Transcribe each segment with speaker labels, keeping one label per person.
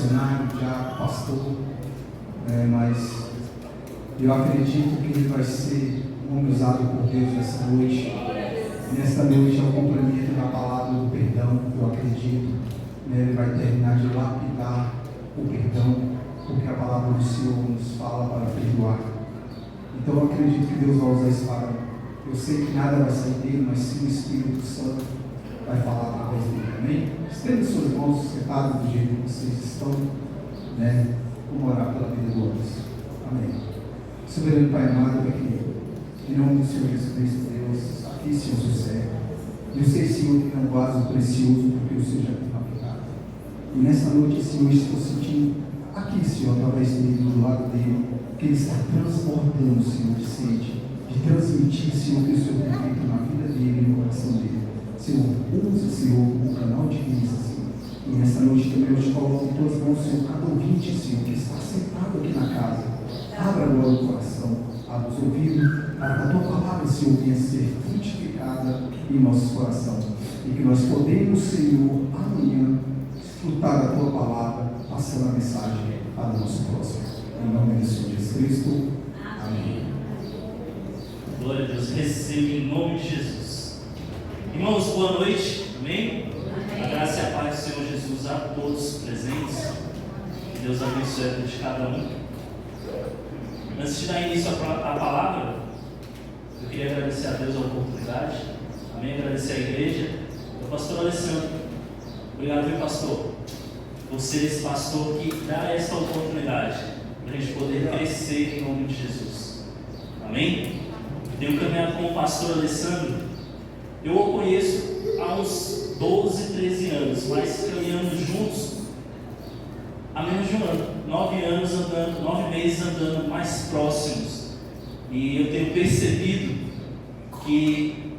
Speaker 1: missionário, já pastor, mas eu acredito que ele vai ser um homem usado por Deus nessa noite. Nesta noite é o complemento da palavra do perdão, eu acredito. Ele vai terminar de lapidar o perdão, porque a palavra do Senhor nos fala para perdoar. Então eu acredito que Deus vai usar esse varão. Eu sei que nada vai sair dele, mas sim o Espírito Santo vai falar através dele. Amém? Estenda suas mãos sentadas do jeito que vocês estão, Vamos orar pela vida do outro. Amém. Soberano Pai amado, aqui, em nome do Senhor Jesus Cristo, Deus, aqui, Senhor José, eu sei, Senhor, que é um vaso precioso, porque o Senhor já tem aplicado. E nessa noite, Senhor, eu estou sentindo aqui, Senhor, através dele, do lado dele, que ele está transbordando, Senhor, de sede, de transmitir, Senhor, o que o Senhor tem feito na vida dele e no coração dele. Senhor, usa, Senhor, o canal de vida, Senhor. E nessa noite também eu te coloco em tuas mãos, Senhor, cada ouvinte, Senhor, que está sentado aqui na casa. Abra agora o coração, abra os ouvidos, para que a tua palavra, Senhor, venha ser frutificada em nosso coração. E que nós podemos, Senhor, amanhã, escutar a tua palavra, passando a mensagem para o nosso próximo. Em nome do Senhor Jesus Cristo. Amém.
Speaker 2: Glória a Deus. Receba em nome de Jesus. Irmãos, boa noite. Amém? A graça e a paz do Senhor Jesus a todos presentes. Que Deus abençoe a vida de cada um. Antes de dar início à palavra, eu queria agradecer a Deus a oportunidade. Amém? Agradecer a igreja. O pastor Alessandro. Obrigado, meu pastor. Você, esse pastor, que dá essa oportunidade para a gente poder crescer em nome de Jesus. Amém? Tenho caminhado com o pastor Alessandro. Eu o conheço há uns 12, 13 anos, mas caminhando juntos há menos de um ano. 9 meses andando mais próximos. E eu tenho percebido que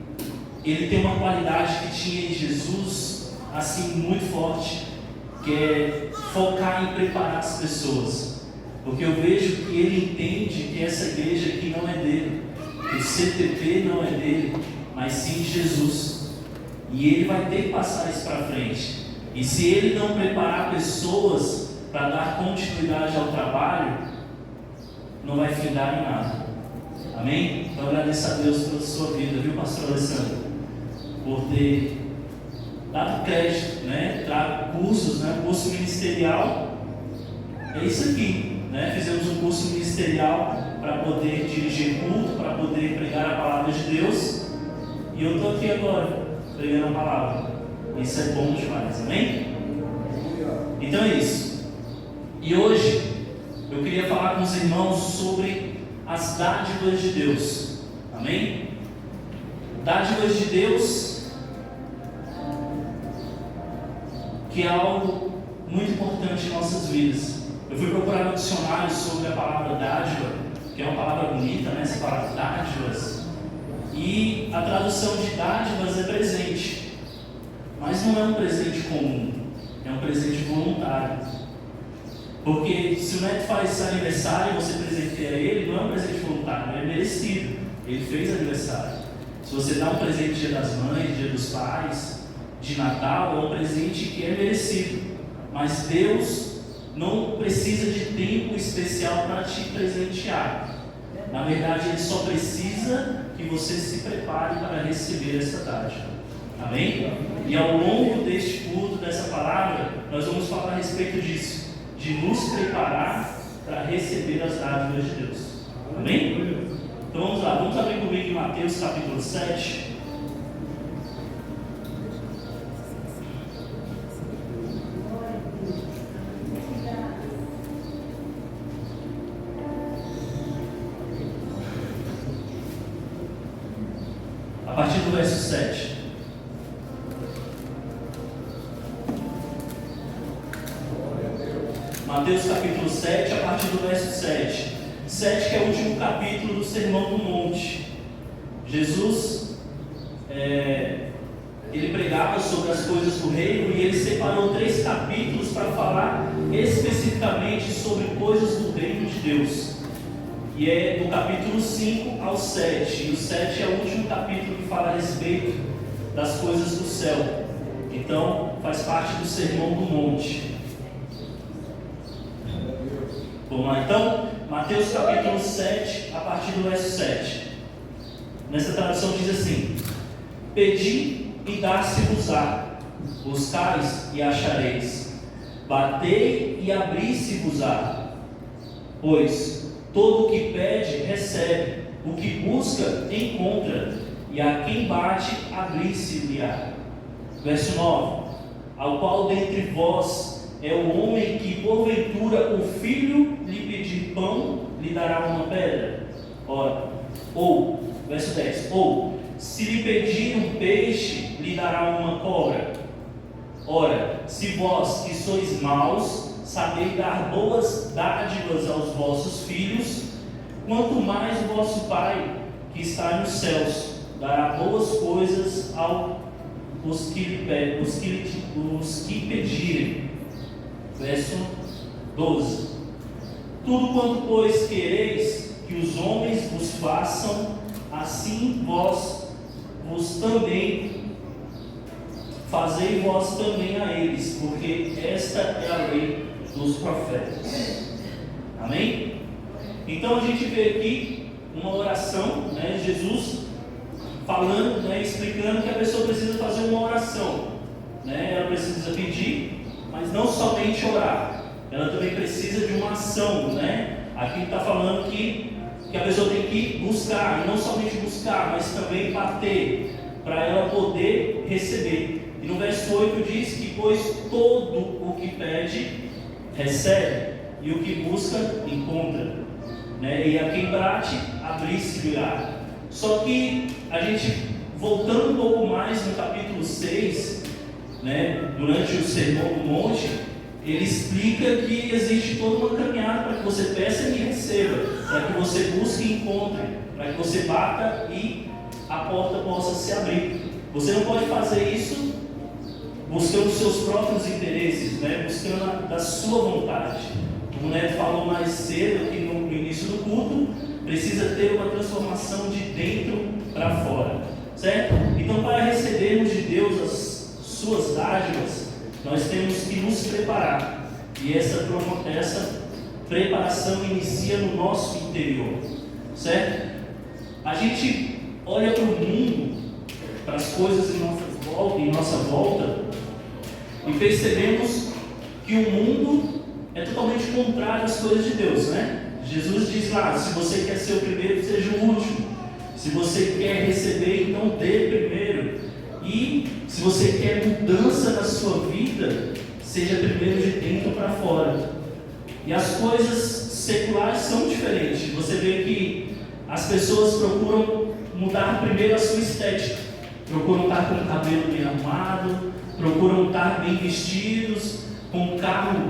Speaker 2: ele tem uma qualidade que tinha em Jesus, assim, muito forte, que é focar em preparar as pessoas. Porque eu vejo que ele entende que essa igreja aqui não é dele, que o CTP não é dele, mas sim de Jesus. E ele vai ter que passar isso para frente. E se ele não preparar pessoas para dar continuidade ao trabalho, não vai findar em nada. Amém? Então agradeço a Deus pela sua vida, viu, pastor Alessandro? Por ter dado crédito, trago cursos, curso ministerial. É isso aqui, Fizemos um curso ministerial para poder dirigir culto, para poder pregar a palavra de Deus. E eu estou aqui agora, pregando a palavra. Isso é bom demais, amém? Então é isso. E hoje eu queria falar com os irmãos sobre as dádivas de Deus. Amém? Dádivas de Deus, que é algo muito importante em nossas vidas. Eu fui procurar no dicionário sobre a palavra dádiva, que é uma palavra bonita, essa palavra dádivas. E a tradução de dádivas é presente. Mas não é um presente comum, é um presente voluntário. Porque se o neto faz aniversário e você presenteia ele, não é um presente voluntário, é merecido. Ele fez aniversário. Se você dá um presente Dia das Mães, Dia dos Pais, de Natal, é um presente que é merecido. Mas Deus não precisa de tempo especial para te presentear. Na verdade, Ele só precisa que você se prepare para receber essa dádiva. Amém? E ao longo deste culto, dessa palavra, nós vamos falar a respeito disso. De nos preparar para receber as dádivas de Deus. Amém? Então vamos lá, vamos abrir comigo em Mateus capítulo 7. A partir do verso 7. Mateus capítulo 7, a partir do verso 7. 7 que é o último capítulo do Sermão do Monte. Jesus, ele pregava sobre as coisas do reino e ele separou 3 capítulos para falar especificamente sobre coisas do reino de Deus. E é do capítulo 5 ao 7. E o 7 é o último capítulo que fala a respeito das coisas do céu. Então, faz parte do Sermão do Monte. Vamos lá então, Mateus capítulo 7, a partir do verso 7. Nessa tradução diz assim: Pedi e dar-se-vos-á, buscais e achareis, batei e abri-se-vos-á. Pois todo o que pede recebe, o que busca encontra, e a quem bate abrir-se-lhe-á. Verso 9: Ao qual dentre vós é o homem que porventura o filho lhe pedir pão, lhe dará uma pedra? Ora, verso 10: Ou, se lhe pedir um peixe, lhe dará uma cobra? Ora, se vós que sois maus, sabeis dar boas dádivas aos vossos filhos, quanto mais o vosso Pai, que está nos céus, dará boas coisas aos que pedirem. Verso 12: Tudo quanto, pois, quereis que os homens vos façam, assim vós fazei vós também a eles, porque esta é a lei dos profetas. Amém? Então a gente vê aqui uma oração, né, Jesus falando, né, explicando que a pessoa precisa fazer uma oração, né? Ela precisa pedir, mas não somente orar, ela também precisa de uma ação, né? Aqui está falando que a pessoa tem que buscar, e não somente buscar, mas também bater, para ela poder receber. E no verso 8 diz que, pois todo o que pede, recebe, e o que busca, encontra, né? E a quem bate, abrir-se-lhe-á. Só que a gente, voltando um pouco mais no capítulo 6, né, durante o Sermão do Monte, ele explica que existe toda uma caminhada para que você peça e receba, para que você busque e encontre, para que você bata e a porta possa se abrir. Você não pode fazer isso buscando os seus próprios interesses, né? Buscando da sua vontade. Como o Neto falou mais cedo aqui no início do culto, precisa ter uma transformação de dentro para fora, certo? Então, para recebermos de Deus as suas dádivas, nós temos que nos preparar, e essa preparação inicia no nosso interior, certo? A gente olha para o mundo, para as coisas em nossa volta, e percebemos que o mundo é totalmente contrário às coisas de Deus, né? Jesus diz lá: se você quer ser o primeiro, seja o último. Se você quer receber, então dê primeiro. E se você quer mudança na sua vida, seja primeiro de dentro para fora. E as coisas seculares são diferentes. Você vê que as pessoas procuram mudar primeiro a sua estética, procuram estar com o cabelo bem arrumado, procuram estar bem vestidos, com o carro,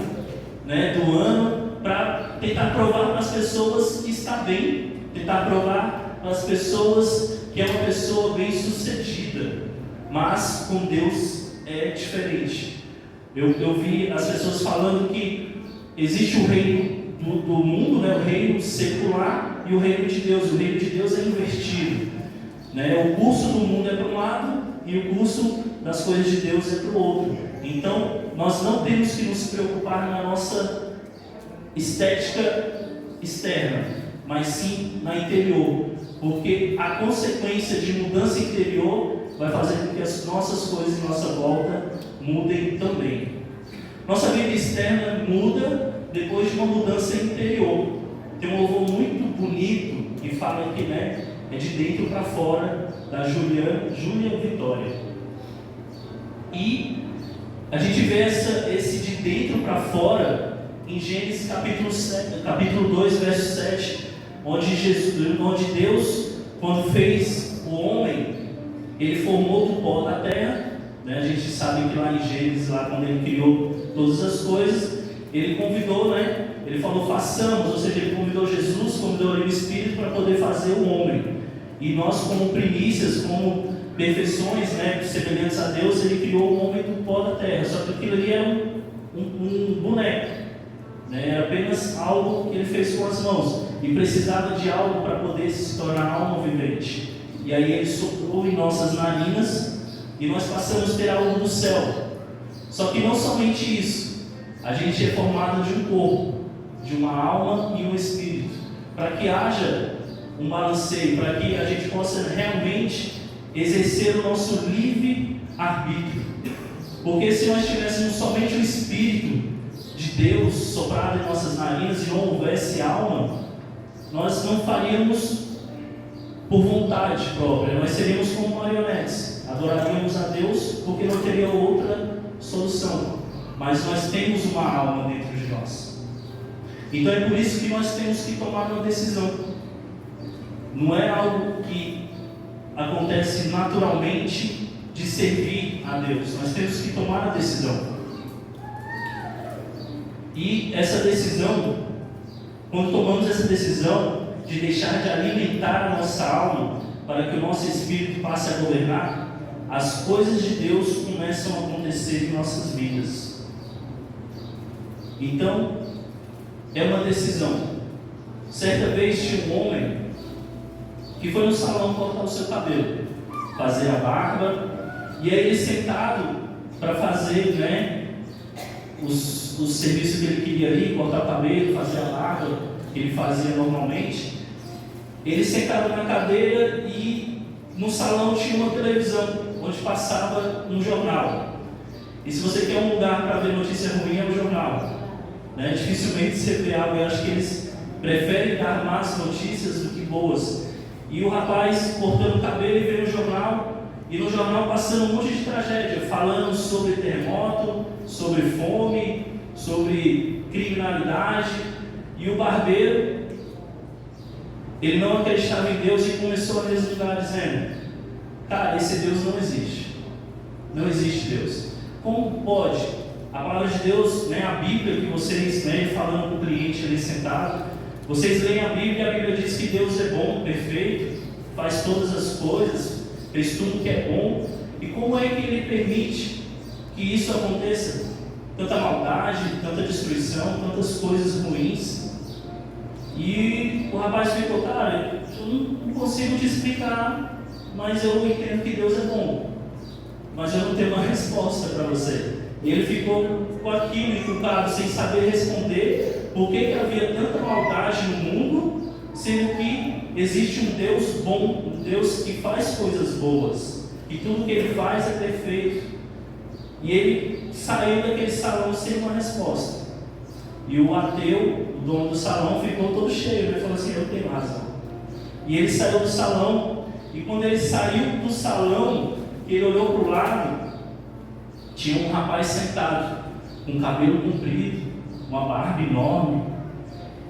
Speaker 2: né, do ano, para tentar provar para as pessoas que está bem, tentar provar para as pessoas que é uma pessoa bem sucedida. Mas com Deus é diferente. Eu vi as pessoas falando que existe o reino do mundo, né, o reino secular e o reino de Deus. O reino de Deus é invertido, né? O curso do mundo é para um lado e o curso das coisas de Deus é para o outro. Então, nós não temos que nos preocupar na nossa estética externa, mas sim na interior, porque a consequência de mudança interior vai fazer com que as nossas coisas em nossa volta mudem também. Nossa vida externa muda depois de uma mudança interior. Tem um louvor muito bonito que fala aqui, né? É de dentro para fora, da Júlia Vitória. E a gente vê esse de dentro para fora em Gênesis capítulo 2, verso 7, onde Deus, quando fez o homem, ele formou do pó da terra, né? A gente sabe que lá em Gênesis, lá quando ele criou todas as coisas, ele convidou, né? Ele falou: façamos, ou seja, ele convidou Jesus, convidou o Espírito para poder fazer o homem. E nós, como primícias, como perfeições, né, semelhantes a Deus, ele criou o homem do pó da terra. Só que aquilo ali era um boneco, né? Era apenas algo que ele fez com as mãos, e precisava de algo para poder se tornar alma vivente. E aí ele soprou em nossas narinas e nós passamos a ter algo do céu. Só que não somente isso, a gente é formado de um corpo, de uma alma e um espírito, para que haja um balanceio, para que a gente possa realmente exercer o nosso livre arbítrio. Porque se nós tivéssemos somente o Espírito de Deus soprado em nossas narinas e não houvesse alma, nós não faríamos por vontade própria, nós seríamos como marionetes, adoraríamos a Deus porque não teria outra solução. Mas nós temos uma alma dentro de nós. Então é por isso que nós temos que tomar uma decisão. Não é algo que acontece naturalmente de servir a Deus. Nós temos que tomar a decisão. E essa decisão, quando tomamos essa decisão de deixar de alimentar a nossa alma para que o nosso espírito passe a governar, as coisas de Deus começam a acontecer em nossas vidas. Então, é uma decisão. Certa vez tinha um homem que foi no salão cortar o seu cabelo, fazer a barba, e aí ele sentado para fazer, os serviços que ele queria ali, cortar o cabelo, fazer a barba, que ele fazia normalmente. Ele sentado na cadeira e no salão tinha uma televisão, onde passava um jornal. E se você quer um lugar para ver notícia ruim, é o jornal. Dificilmente você vê algo, eu acho que eles preferem dar más notícias do que boas. E o rapaz cortando o cabelo e vendo o jornal, e no jornal passando um monte de tragédia, falando sobre terremoto, sobre fome, sobre criminalidade. E o barbeiro, ele não acreditava em Deus e começou a resmungar dizendo: cara, esse Deus não existe. Não existe Deus. Como pode? A palavra de Deus, a Bíblia que vocês falando com o cliente ali sentado, vocês leem a Bíblia e a Bíblia diz que Deus é bom, perfeito, faz todas as coisas, fez tudo que é bom. E como é que Ele permite que isso aconteça? Tanta maldade, tanta destruição, tantas coisas ruins. E o rapaz ficou: cara, eu não consigo te explicar, mas eu entendo que Deus é bom, mas eu não tenho uma resposta para você. E ele ficou com aquilo encucado, sem saber responder por que havia tanta maldade no mundo, sendo que existe um Deus bom, um Deus que faz coisas boas, que tudo que Ele faz é perfeito. E ele saiu daquele salão sem uma resposta. E o ateu, o dono do salão, ficou todo cheio. Ele falou assim: eu tenho razão. E ele saiu do salão, e quando ele saiu do salão, ele olhou para o lado, tinha um rapaz sentado, com cabelo comprido, uma barba enorme,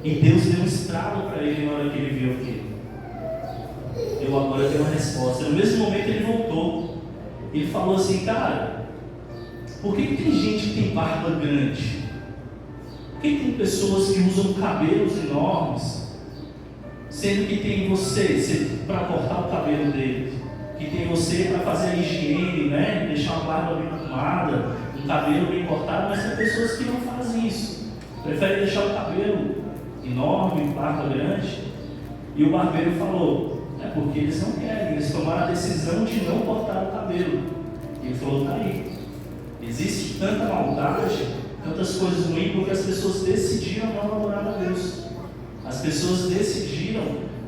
Speaker 2: e Deus deu um estralo para ele na hora que ele viu aquilo. Eu agora tenho uma resposta. No mesmo momento ele voltou, ele falou assim: cara, por que tem gente que tem barba grande? Por que tem pessoas que usam cabelos enormes, sendo que tem você para cortar o cabelo dele, que tem você para fazer a higiene, deixar uma barba bem arrumada, um cabelo bem cortado, mas tem pessoas que não fazem isso, preferem deixar o cabelo enorme, barba grande. E o barbeiro falou: é porque eles não querem, eles tomaram a decisão de não cortar o cabelo. E ele falou: tá aí, existe tanta maldade, tantas coisas ruins, porque as pessoas decidiram não adorar a Deus, as pessoas decidiram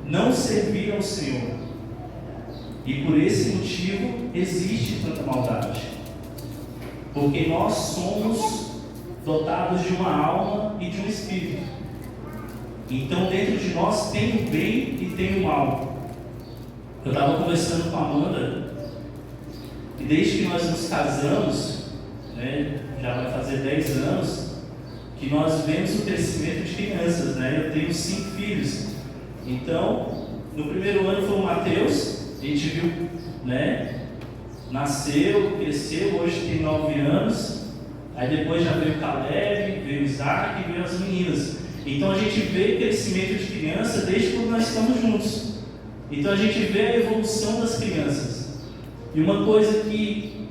Speaker 2: não servir ao Senhor. E por esse motivo existe tanta maldade, porque nós somos dotados de uma alma e de um espírito. Então dentro de nós tem o bem e tem o mal. Eu estava conversando com a Amanda, e desde que nós nos casamos, já vai fazer 10 anos, que nós vemos o crescimento de crianças. Eu tenho 5 filhos. Então, no primeiro ano foi o Mateus. A gente viu, nasceu, cresceu, hoje tem 9 anos. Aí depois já veio o Caleb, veio o Isaac e veio as meninas. Então a gente vê o crescimento de criança desde quando nós estamos juntos. Então a gente vê a evolução das crianças. E uma coisa que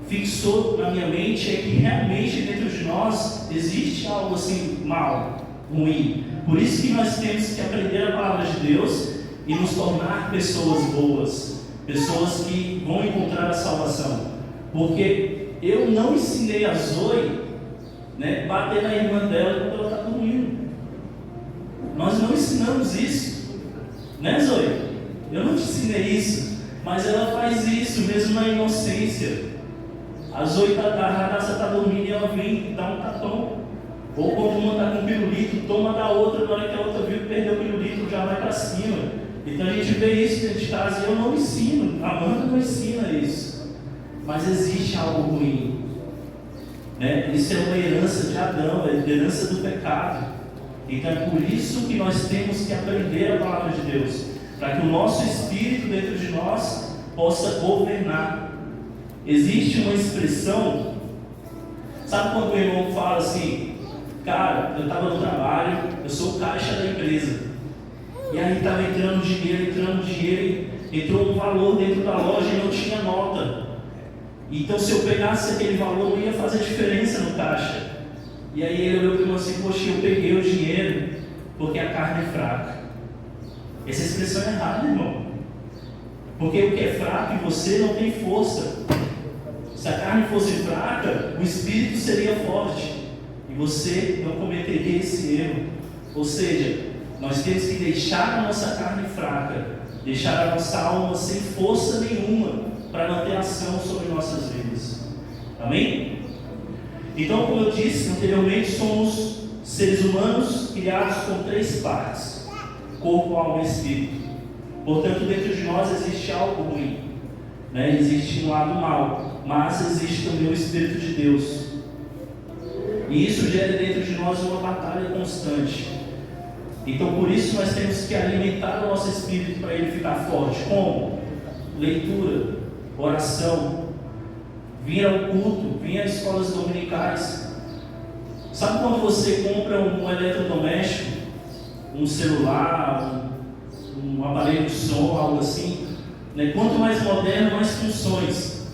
Speaker 2: fixou na minha mente é que realmente dentro de nós existe algo assim mal, ruim. Por isso que nós temos que aprender a palavra de Deus e nos tornar pessoas boas, pessoas que vão encontrar a salvação. Porque eu não ensinei a Zoe né, bater na irmã dela quando ela está dormindo. Nós não ensinamos isso, né, Zoe? Eu não te ensinei isso, mas ela faz isso mesmo na inocência. A Zoe, a Radassa está dormindo e ela vem dar um tapão. Ou quando uma está com pirulito, toma da outra, na hora que a outra viu que perdeu o pirulito, já vai para cima. Então a gente vê isso dentro de casa e eu não ensino, a Amanda não ensina isso. Mas existe algo ruim, né? Isso é uma herança de Adão, é a herança do pecado. Então é por isso que nós temos que aprender a palavra de Deus, para que o nosso espírito dentro de nós possa governar. Existe uma expressão, sabe quando o irmão fala assim, cara, eu estava no trabalho, eu sou o caixa da empresa, e aí estava entrando dinheiro, entrou um valor dentro da loja e não tinha nota. Então se eu pegasse aquele valor não ia fazer diferença no caixa. E aí ele olhou para mim assim, poxa, eu peguei o dinheiro porque a carne é fraca. Essa expressão é errada, irmão. Porque o que é fraco em você não tem força. Se a carne fosse fraca, o espírito seria forte. E você não cometeria esse erro. Ou seja, nós temos que deixar a nossa carne fraca, deixar a nossa alma sem força nenhuma, para não ter ação sobre nossas vidas. Amém? Então, como eu disse anteriormente, somos seres humanos criados com 3 partes: corpo, alma e espírito. Portanto, dentro de nós existe algo ruim, né? Existe um lado mal, mas existe também o Espírito de Deus. E isso gera dentro de nós uma batalha constante. Então, por isso nós temos que alimentar o nosso espírito para ele ficar forte. Como? Leitura, oração, vir ao culto, vir às escolas dominicais. Sabe quando você compra um eletrodoméstico, um celular, um aparelho de som, algo assim, né? Quanto mais moderno, mais funções.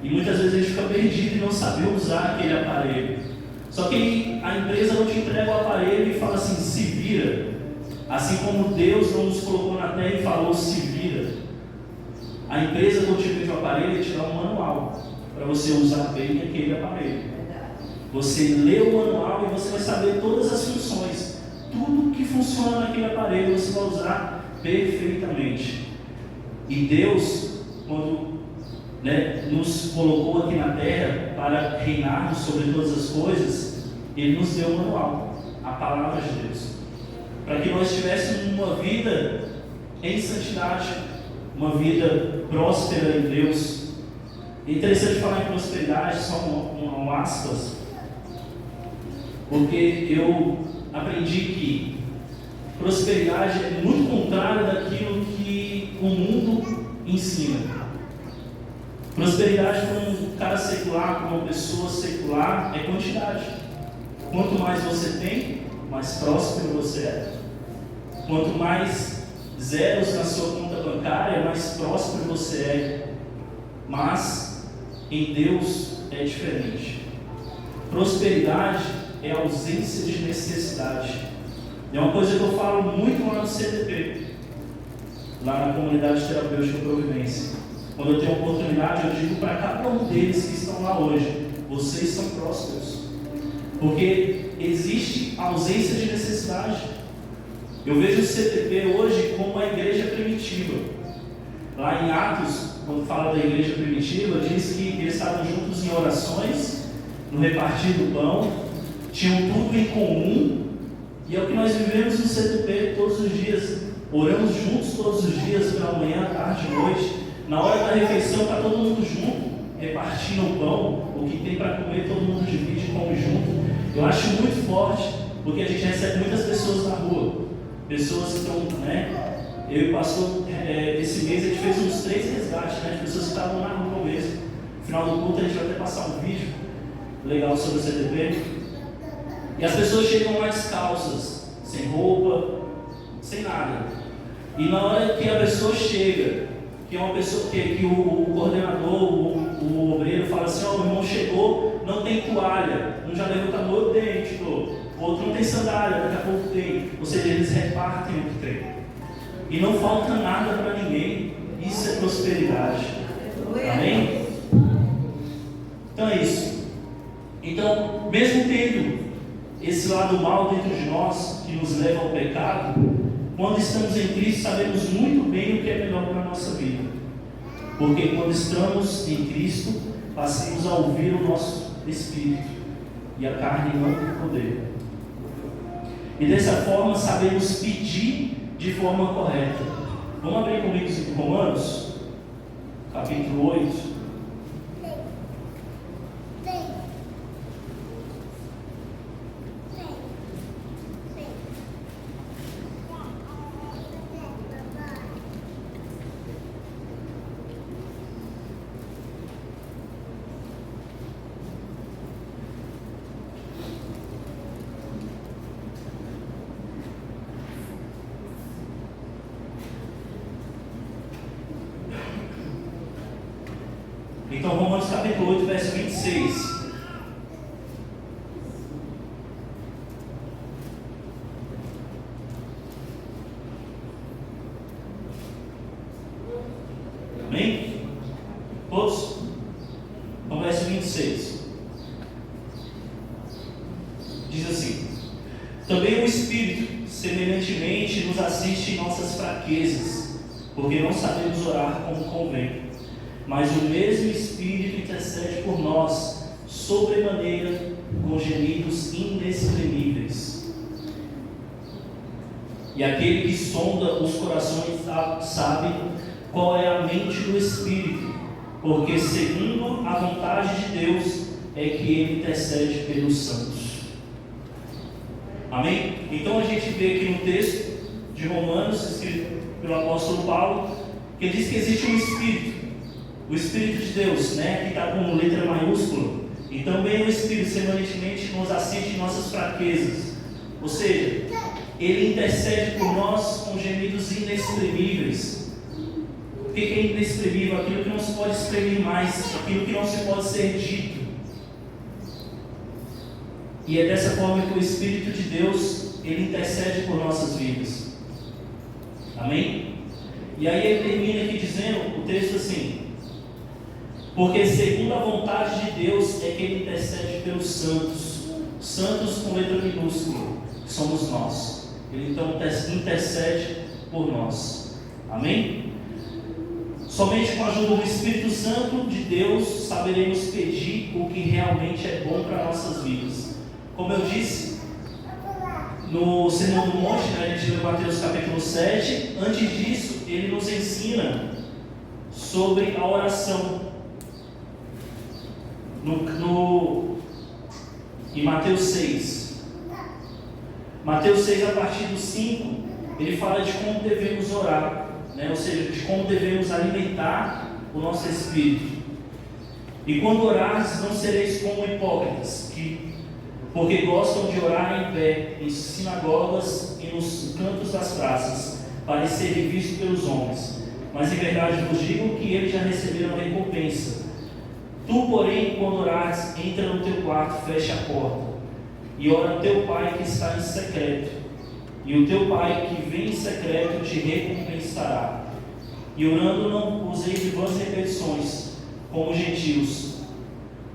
Speaker 2: E muitas vezes a gente fica perdido e não sabe usar aquele aparelho. Só que a empresa não te entrega o aparelho e fala assim, se vira. Assim como Deus não nos colocou na terra e falou, se vira. A empresa não te vende o aparelho e te dá um manual para você usar bem aquele aparelho. Você lê o manual e você vai saber todas as funções. Tudo que funciona naquele aparelho você vai usar perfeitamente. E Deus, quando nos colocou aqui na terra para reinarmos sobre todas as coisas, Ele nos deu o manual, a palavra de Deus, para que nós tivéssemos uma vida em santidade, uma vida próspera em Deus. É interessante falar em prosperidade, só um aspas, porque eu aprendi que prosperidade é muito contrário daquilo que o mundo ensina. Prosperidade para um cara secular, para uma pessoa secular, é quantidade. Quanto mais você tem, mais próspero você é. Quanto mais zeros na sua conta bancária, mais próspero você é. Mas em Deus é diferente. Prosperidade é ausência de necessidade. É uma coisa que eu falo muito lá no CTP, lá na comunidade terapêutica Providência. Quando eu tenho oportunidade, eu digo para cada um deles que estão lá hoje: vocês são prósperos, porque existe ausência de necessidade. Eu vejo o CTP hoje como uma igreja primitiva. Lá em Atos, quando fala da igreja primitiva, diz que eles estavam juntos em orações, no repartir do pão, tinham tudo em comum, e é o que nós vivemos no CTP todos os dias. Oramos juntos todos os dias, pela manhã, tarde, noite. Na hora da refeição está todo mundo junto, repartindo o pão, o que tem para comer, todo mundo divide e come junto. Eu acho muito forte, porque a gente recebe muitas pessoas na rua, pessoas que estão, eu e o pastor, esse mês a gente fez uns 3 resgates, de pessoas que estavam na rua mesmo. No final do culto a gente vai até passar um vídeo legal sobre o CTP. E as pessoas chegam lá descalças, sem roupa, sem nada. E na hora que a pessoa chega, que é uma pessoa que o coordenador, o obreiro fala assim: ó, o irmão chegou, não tem toalha. Um já levanta a mão, eu tenho, o outro não tem sandália, daqui a pouco tem. Ou seja, eles repartem o que tem. E não falta nada para ninguém. Isso é prosperidade. Amém? Então é isso. Então, mesmo tendo esse lado mal dentro de nós, que nos leva ao pecado, quando estamos em Cristo, sabemos muito bem o que é melhor para a nossa vida. Porque quando estamos em Cristo, passamos a ouvir o nosso Espírito, e a carne não tem poder. E dessa forma, sabemos pedir de forma correta. Vamos abrir comigo em Romanos, capítulo 8. Então, Romanos capítulo 8, verso 26. Amém? Todos? Então, verso 26. Diz assim: também o Espírito, semelhantemente, nos assiste em nossas fraquezas, porque não sabemos orar como convém. Mas o mesmo Espírito intercede por nós, sobremaneira, com gemidos inexprimíveis. E aquele que sonda os corações sabe qual é a mente do Espírito, porque segundo a vontade de Deus é que Ele intercede pelos santos. Amém? Então a gente vê aqui no texto de Romanos, escrito pelo apóstolo Paulo, que ele diz que existe um Espírito. O Espírito de Deus, que está com letra maiúscula, e também o Espírito semelhantemente nos assiste em nossas fraquezas, ou seja, Ele intercede por nós com gemidos inexprimíveis. O que é inexprimível? Aquilo que não se pode exprimir mais, aquilo que não se pode ser dito. E é dessa forma que o Espírito de Deus, Ele intercede por nossas vidas. Amém? E aí ele termina aqui dizendo, o texto assim: porque segundo a vontade de Deus é que Ele intercede pelos santos. Santos com letra minúscula, que somos nós. Ele então intercede por nós. Amém? Somente com a ajuda do Espírito Santo de Deus saberemos pedir o que realmente é bom para nossas vidas. Como eu disse, no Sermão do Monte, a gente leu Mateus capítulo 7. Antes disso, ele nos ensina sobre a oração. Em Mateus 6. Mateus 6, a partir do 5, ele fala de como devemos orar, ou seja, de como devemos alimentar o nosso espírito. E quando orares, não sereis como hipócritas, porque gostam de orar em pé, em sinagogas e nos cantos das praças, para serem vistos pelos homens. Mas em verdade vos digo que eles já receberam a recompensa. Tu, porém, quando orares, entra no teu quarto, fecha a porta, e ora a teu Pai que está em secreto, e o teu Pai que vem em secreto te recompensará. E orando não useis de vãs repetições, como os gentios,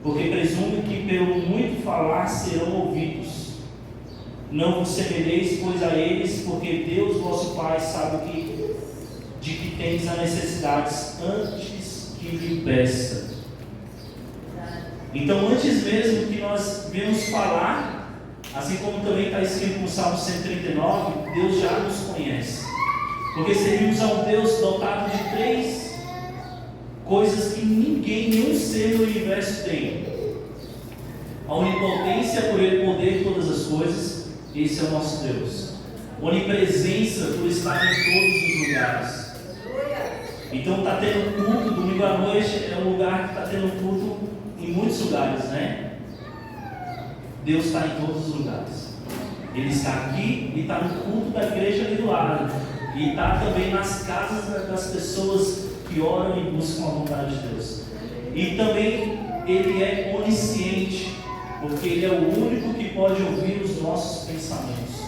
Speaker 2: porque presumo que pelo muito falar serão ouvidos. Não vos semelheis, pois, a eles, porque Deus, vosso Pai, sabe de que tens a necessidade antes que lhe peça. Então, antes mesmo que nós venhamos falar, assim como também está escrito no Salmo 139, Deus já nos conhece. Porque servimos a um Deus dotado de 3 coisas que nenhum ser no universo tem: a onipotência, por Ele poder todas as coisas, esse é o nosso Deus. Onipresença, por estar em todos os lugares. Então está tendo culto, domingo à noite é um lugar que está tendo culto em muitos lugares, Deus está em todos os lugares. Ele está aqui e está no culto da igreja ali do lado. E está também nas casas das pessoas que oram e buscam a vontade de Deus. E também Ele é onisciente, porque Ele é o único que pode ouvir os nossos pensamentos.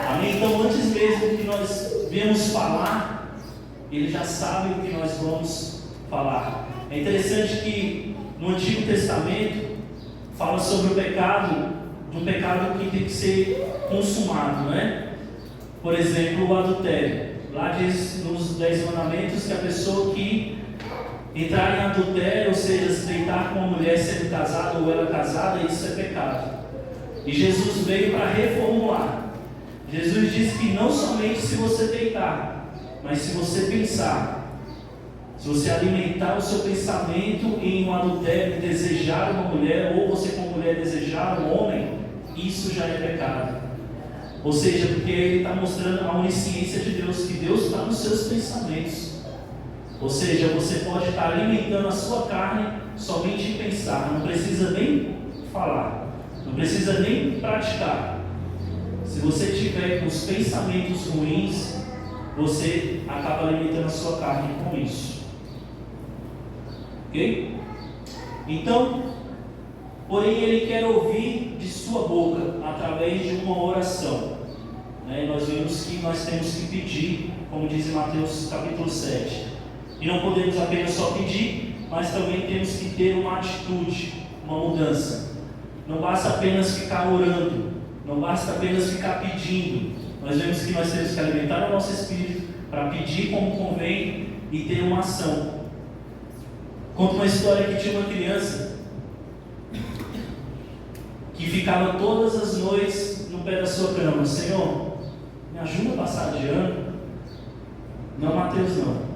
Speaker 2: Amém? Então, antes mesmo que nós venhamos falar, Ele já sabe o que nós vamos falar. É interessante que no Antigo Testamento fala sobre o pecado de um pecado que tem que ser consumado, né? Por exemplo, o adultério. Lá diz nos 10 mandamentos que a pessoa que entrar em adultério, ou seja, se deitar com uma mulher sendo casada ou ela casada, isso é pecado. E Jesus veio para reformular. Jesus disse que não somente se você deitar, mas se você pensar, se você alimentar o seu pensamento em um adultério, desejar uma mulher, ou você como mulher desejar um homem, isso já é pecado. Ou seja, porque ele está mostrando a onisciência de Deus, que Deus está nos seus pensamentos. Ou seja, você pode estar alimentando a sua carne somente em pensar, não precisa nem falar, não precisa nem praticar. Se você tiver com os pensamentos ruins, você acaba alimentando a sua carne com isso. Ok? Então, porém ele quer ouvir de sua boca através de uma oração. Nós vimos que nós temos que pedir, como diz em Mateus capítulo 7. E não podemos apenas só pedir, mas também temos que ter uma atitude, uma mudança. Não basta apenas ficar orando, não basta apenas ficar pedindo. Nós vemos que nós temos que alimentar o nosso espírito para pedir como convém e ter uma ação. Conto uma história que tinha uma criança que ficava todas as noites no pé da sua cama: Senhor, me ajuda a passar de ano. Não, Mateus, não.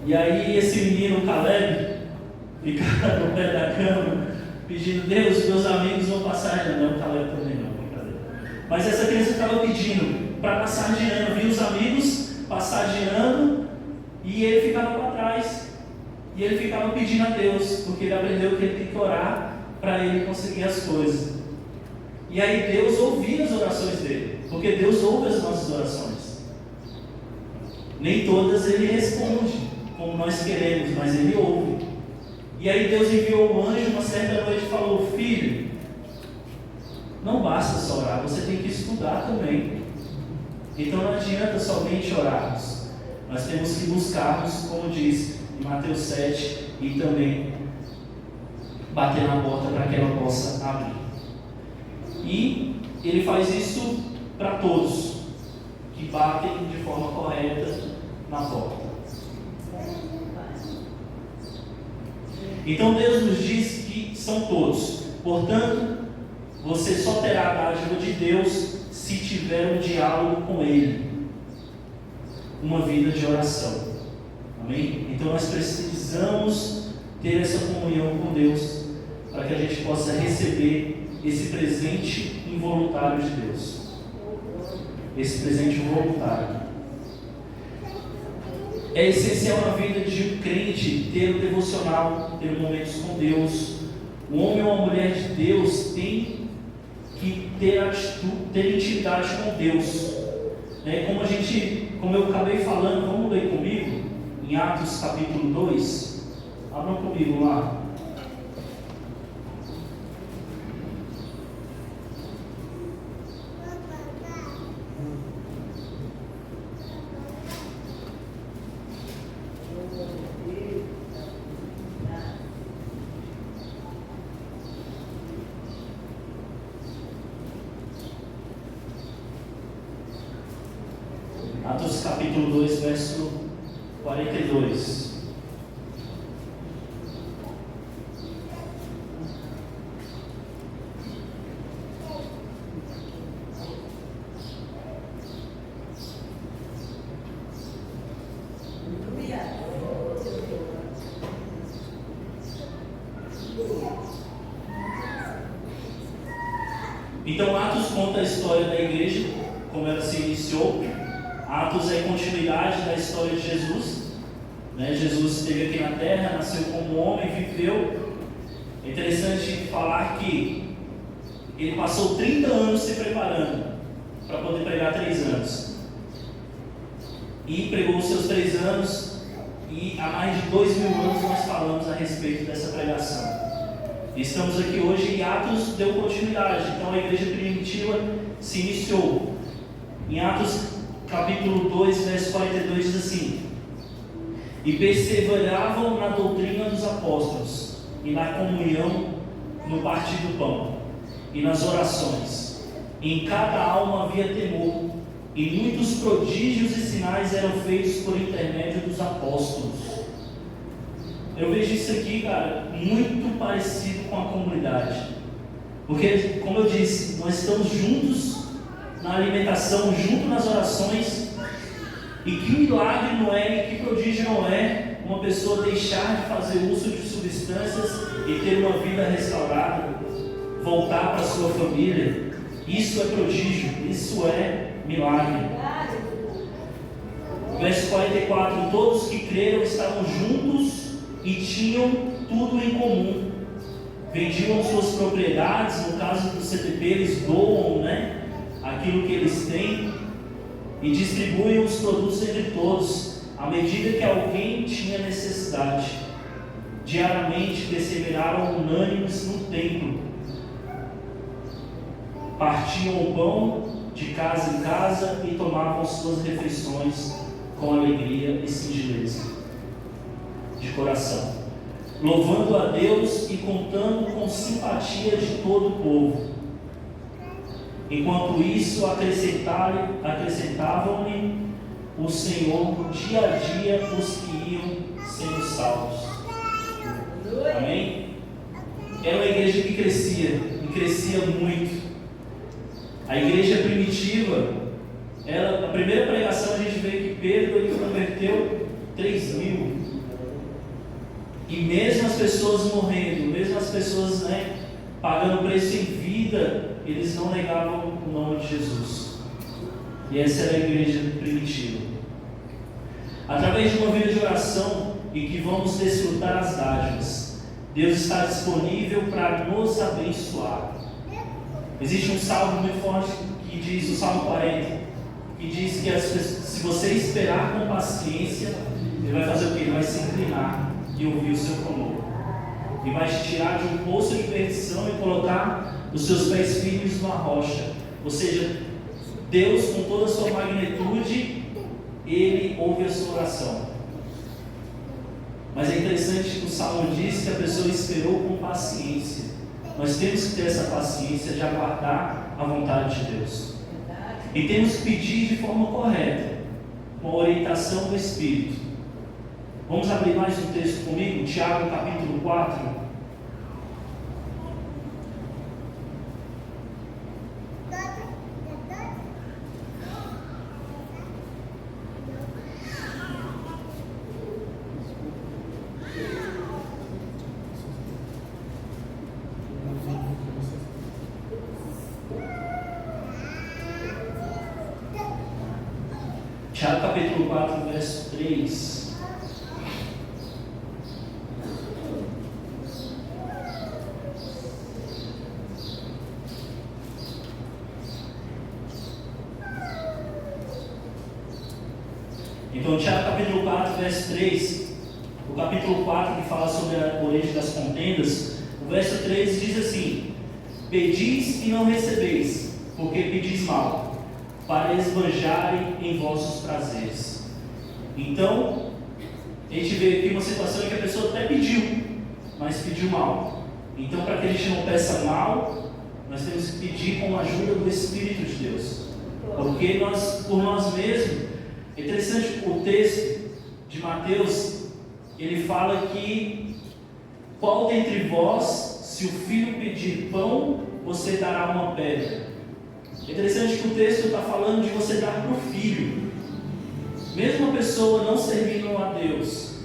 Speaker 2: E aí esse menino, Caleb, ficava no pé da cama pedindo: Deus, meus amigos vão passar de ano. Não, Caleb também não, brincadeira. Mas essa criança estava pedindo para passar de ano, viu os amigos passar de ano e ele ficava para trás. E ele ficava pedindo a Deus, porque ele aprendeu que ele tem que orar para ele conseguir as coisas. E aí Deus ouvia as orações dele, porque Deus ouve as nossas orações. Nem todas ele responde como nós queremos, mas ele ouve. E aí Deus enviou um anjo uma certa noite e falou: filho, não basta só orar, você tem que estudar também. Então não adianta somente orarmos, nós temos que buscarmos, como diz em Mateus 7, e também bater na porta para que ela possa abrir. E ele faz isso para todos que batem de forma correta na porta. Então Deus nos diz que são todos. Portanto, você só terá a dádiva de Deus se tiver um diálogo com Ele, uma vida de oração. Amém? Então nós precisamos ter essa comunhão com Deus para que a gente possa receber esse presente involuntário de Deus. Esse presente voluntário. É essencial na vida de um crente ter um devocional, ter momentos com Deus. Um homem ou uma mulher de Deus tem que ter atitude, ter intimidade com Deus. Como eu acabei falando, vamos ler comigo em Atos capítulo 2. Abram comigo lá. Atos capítulo 2, verso 42. Então Atos conta a história da igreja, como ela se iniciou. Atos é continuidade da história de Jesus. Jesus esteve aqui na terra, nasceu como homem, viveu. É interessante falar que ele passou 30 anos se preparando para poder pregar 3 anos. E pregou os seus 3 anos, e há mais de 2000 anos nós falamos a respeito dessa pregação. Estamos aqui hoje e Atos deu continuidade. Então a igreja primitiva se iniciou. Em Atos capítulo 2, verso 42 diz assim: e perseveravam na doutrina dos apóstolos e na comunhão no partir do pão e nas orações. Em cada alma havia temor, e muitos prodígios e sinais eram feitos por intermédio dos apóstolos. Eu vejo isso aqui, cara, muito parecido com a comunidade. Porque, como eu disse, nós estamos juntos na alimentação, juntos nas orações. E que milagre não é, e que prodígio não é uma pessoa deixar de fazer uso de substâncias e ter uma vida restaurada, voltar para a sua família. Isso é prodígio, isso é milagre. Verso 44: todos que creram estavam juntos e tinham tudo em comum. Vendiam suas propriedades, no caso do CTP, eles doam, aquilo que eles têm, e distribuem os produtos entre todos, à medida que alguém tinha necessidade. Diariamente perseveraram unânimes no templo, partiam o pão de casa em casa e tomavam suas refeições com alegria e singeleza de coração, louvando a Deus e contando com simpatia de todo o povo. Enquanto isso, acrescentavam-lhe o Senhor dia a dia os que iam sendo salvos. Amém? Era uma igreja que crescia, e crescia muito. A igreja primitiva, a primeira pregação a gente vê que Pedro ele converteu 3.000. E mesmo as pessoas morrendo, mesmo as pessoas pagando preço em vida, eles não negavam o nome de Jesus. E essa era a igreja primitiva. Através de uma vida de oração e que vamos desfrutar as dádivas, Deus está disponível para nos abençoar. Existe um salmo muito forte que diz, o Salmo 40, que diz que se você esperar com paciência, Ele vai fazer o quê? Ele vai se inclinar e ouvir o seu clamor. E vai te tirar de um poço de perdição e colocar os seus pés firmes numa rocha. Ou seja, Deus, com toda a sua magnitude, Ele ouve a sua oração. Mas é interessante que o Salmo diz que a pessoa esperou com paciência. Nós temos que ter essa paciência de aguardar a vontade de Deus. E temos que pedir de forma correta, com a orientação do Espírito. Vamos abrir mais um texto comigo? Tiago capítulo 4. Tiago capítulo 4, verso 3. Então, Tiago capítulo 4, verso 3, o capítulo 4 que fala sobre a origem das contendas, o verso 3 diz assim: pedis e não recebeis, porque pedis mal, para esbanjarem em vossos prazeres. Então, a gente vê aqui uma situação em que a pessoa até pediu, mas pediu mal. Então, para que a gente não peça mal, nós temos que pedir com a ajuda do Espírito de Deus. Porque nós, por nós mesmos, é interessante o texto de Mateus, ele fala que qual dentre vós, se o filho pedir pão, você dará uma pedra? É interessante que o texto está falando de você dar para o filho. Mesmo a pessoa não servindo a Deus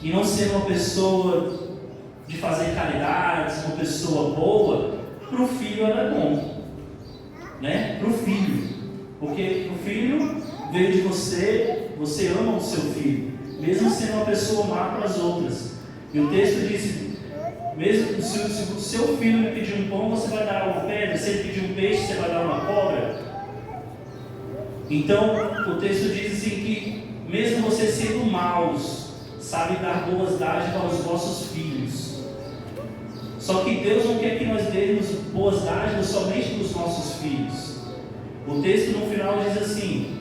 Speaker 2: e não sendo uma pessoa de fazer caridades, uma pessoa boa, para o filho ela é bom, para o filho, porque o filho veio de você, você ama o seu filho, mesmo sendo uma pessoa má para as outras. E o texto diz: mesmo se o seu filho lhe pedir um pão, você vai dar uma pedra. Se ele pedir um peixe, você vai dar uma cobra. Então, o texto diz assim que, mesmo você sendo maus, sabe dar boas dádivas aos vossos filhos. Só que Deus não quer que nós demos boas dádivas somente para os nossos filhos. O texto no final diz assim,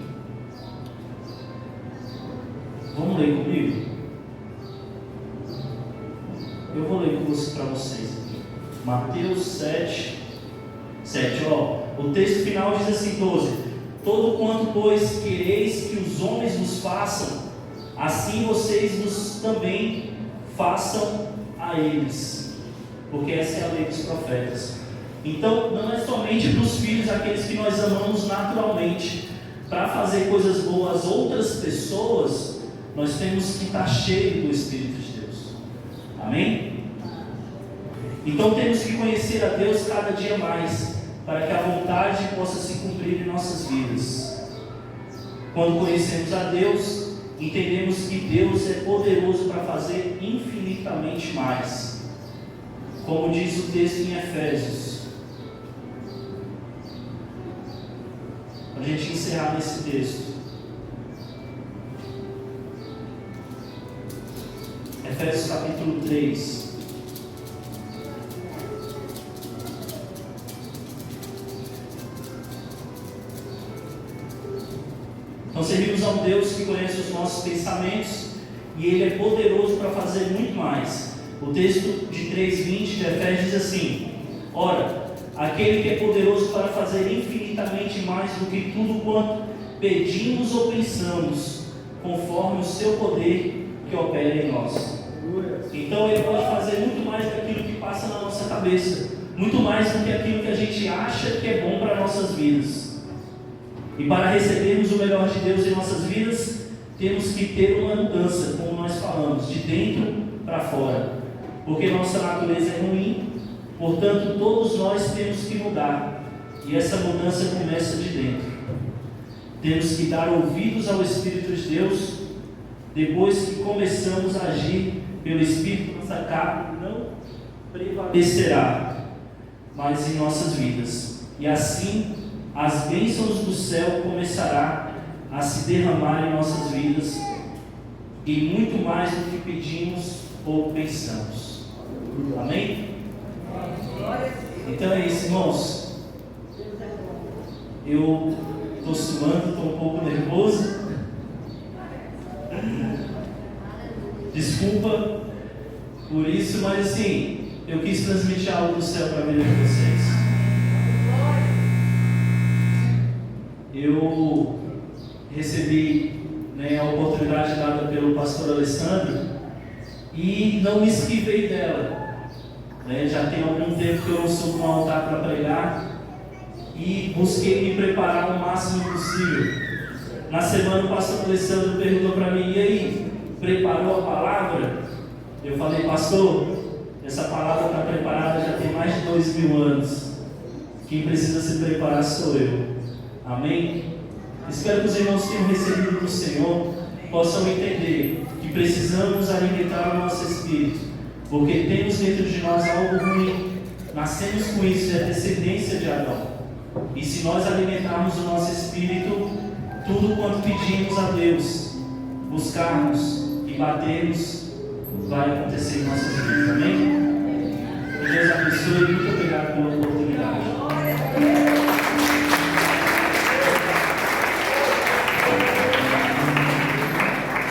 Speaker 2: vamos ler comigo? Eu vou ler para vocês aqui. Mateus 7, o texto final diz assim, 12: todo quanto, pois, quereis que os homens vos façam, assim vocês vos também façam a eles, porque essa é a lei dos profetas. Então, não é somente para os filhos, aqueles que nós amamos naturalmente, para fazer coisas boas às outras pessoas, nós temos que estar cheios do Espírito de Deus. Amém? Então temos que conhecer a Deus cada dia mais, para que a vontade possa se cumprir em nossas vidas. Quando conhecemos a Deus, entendemos que Deus é poderoso para fazer infinitamente mais. Como diz o texto em Efésios. Para a gente encerrar nesse texto. Efésios capítulo 3. Nós servimos a um Deus que conhece os nossos pensamentos e Ele é poderoso para fazer muito mais. O texto de 3:20 de Efésios diz assim: ora, aquele que é poderoso para fazer infinitamente mais do que tudo quanto pedimos ou pensamos, conforme o seu poder que opera em nós. Então Ele pode fazer muito mais daquilo que passa na nossa cabeça, muito mais do que aquilo que a gente acha que é bom para nossas vidas. E para recebermos o melhor de Deus em nossas vidas, temos que ter uma mudança, como nós falamos, de dentro para fora. Porque nossa natureza é ruim, portanto todos nós temos que mudar. E essa mudança começa de dentro. Temos que dar ouvidos ao Espírito de Deus. Depois que começamos a agir pelo Espírito, nossa carne não prevalecerá mais em nossas vidas. E assim, as bênçãos do céu começarão a se derramar em nossas vidas, e muito mais do que pedimos ou pensamos. Amém? Então é isso, irmãos. Eu estou suando, estou um pouco nervoso. Desculpa por isso, mas assim, eu quis transmitir algo do céu para a vida de vocês. Eu recebi a oportunidade dada pelo pastor Alessandro e não me esquivei dela. Já tem algum tempo que eu não subo no altar para pregar e busquei me preparar o máximo possível. Na semana o pastor Alessandro perguntou para mim: e aí, preparou a palavra? Eu falei: pastor, essa palavra está preparada já tem mais de 2000 anos. Quem precisa se preparar sou eu. Amém? Espero que os irmãos que tenham recebido do Senhor possam entender que precisamos alimentar o nosso espírito, porque temos dentro de nós algo ruim. Nascemos com isso, é a descendência de Adão. E se nós alimentarmos o nosso espírito, tudo quanto pedimos a Deus, buscarmos e batermos, vai acontecer em nossas vidas. Amém? Que Deus abençoe.